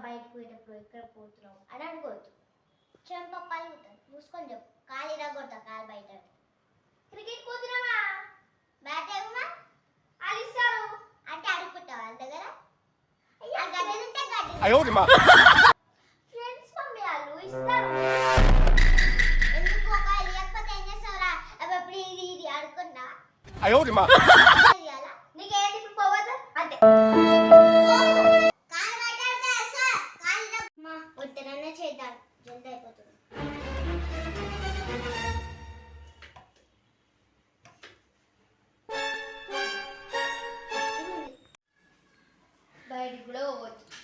బయటకు పోయేటప్పుడు ఎక్కడ పోతున్నావు అని అనుకోవద్దు. చెంప పలుగుతుంది, మూసుకొని చెప్పు. కాలు ఇరగొడతా, కాలు బయట. క్రికెట్ పోతున్నావా, బ్యాట్ ఏమన్నా వాళ్ళు ఇస్తారు అంటే అడుగుతావు వాళ్ళ దగ్గర. గడ్డి ఉంటే గడ్డి ఫ్రెండ్స్ మమ్మీ వాళ్ళు ఇస్తారు. ఎందుకు ఒక లేకపోతే ఏం చేస్తావురా? అప్పుడు ఇది ఇది అడుగుతున్నా నీకేంటి ఇప్పుడు పోవద్దు అంతే. ఒట్టనన్నా చేద్దాం, జల్ది అయిపోతుంది.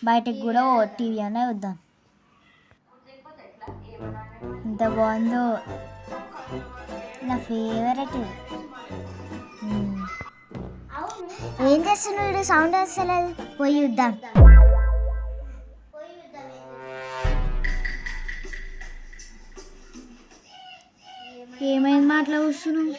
బయటికి కూడా టీవీ అనే వద్దాం. ఎంత బాగుందో, నా ఫేవరెట్. ఏం చేస్తున్నాడు? సౌండ్ వస్తలేదు. పోయి చూద్దాం. ఏమైంది మాటలు కూర్చున్నావు?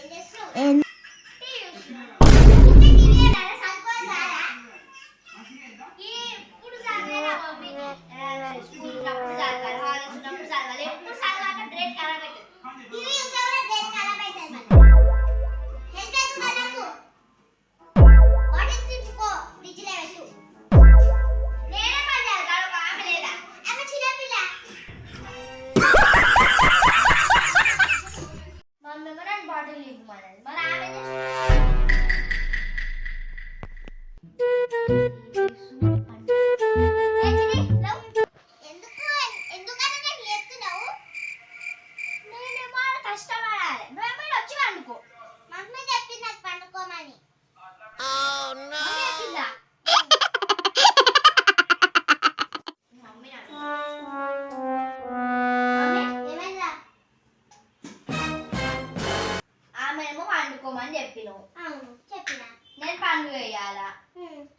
నేను పనులు వేయాలా?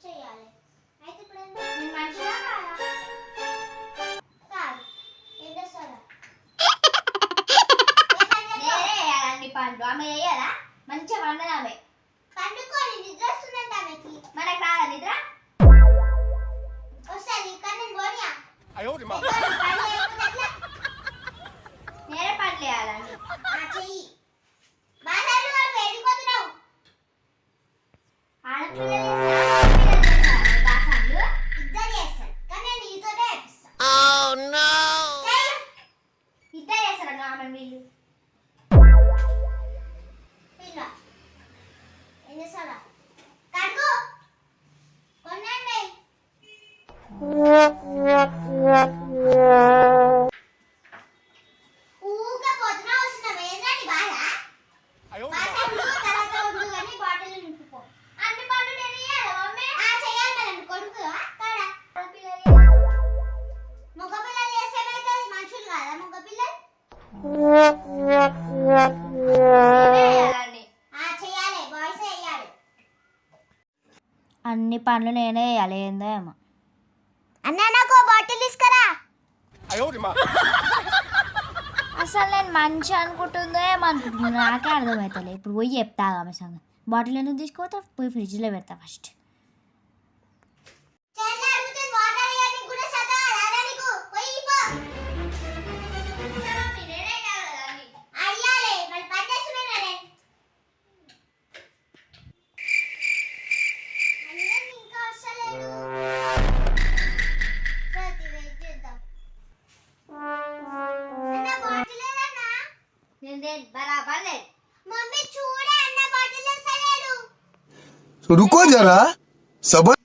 చేయాలి. అయితే ఇప్పుడు మంచిగా అన్ని పండ్లు ఆమె వేయాలా? మంచిగా వండదు ఆమె. పండుకొని నిద్ర వస్తుందంట ఆమెకి. మనకు రాదా నిద్ర? వస్తుంది కానీ నేనే పండ్లు వేయాలండి. చెయ్యి. అన్ని పనులు నేనే వేయాలి. ఏందో ఏమో. అన్నా నాకు బాటిల్ తీసుకురా. అసలు నేను మంచి అనుకుంటుందో ఏమనుకుంటున్నా నాకే అర్థమవుతలే. ఇప్పుడు పోయి చెప్తా ఆమె సంగతి. బాటిల్ ఎందుకు తీసుకోతా, పోయి ఫ్రిడ్జ్లో పెడతా ఫస్ట్. रुको जरा सबर.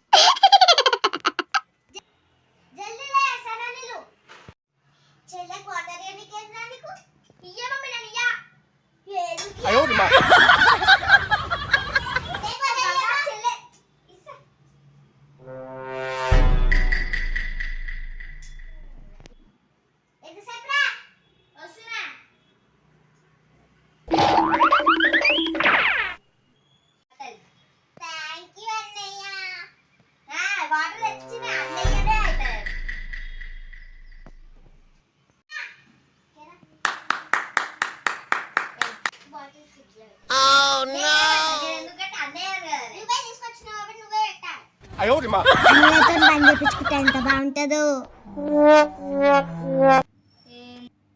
అన్నయ్యతో పని చేపించుకుంటే ఎంత బాగుంటుందో.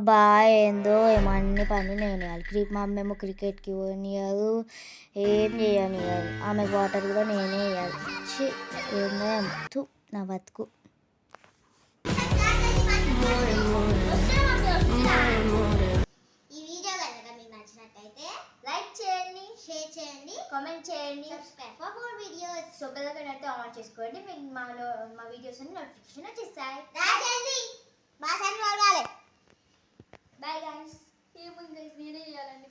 బా ఏందో ఏమో అన్ని పనులు నేను చేయాలి. మా అమ్మ ఏమో క్రికెట్కి పోనియదు, ఏం చేయనియదు. ఆమెకు వాటర్ కూడా నేనే వేయాలి. ఏందో ఏమో నా బతుకు. ఈ వీడియో కనుక మీకు నచ్చినట్టయితే లైక్ చేయండి, షేర్ చేయండి, కామెంట్ చేయండి, subscribe for more videos. So bell icon అయితే ఆన్ చేసుకోండి. మీకు మా వీడియోస్ అన్ని నోటిఫికేషన్ వచ్చేస్తాయి. రాజండి మా సన్ వాడాలి. Bye guys. ఏముంది గైస్, నేనే చేయాలండి.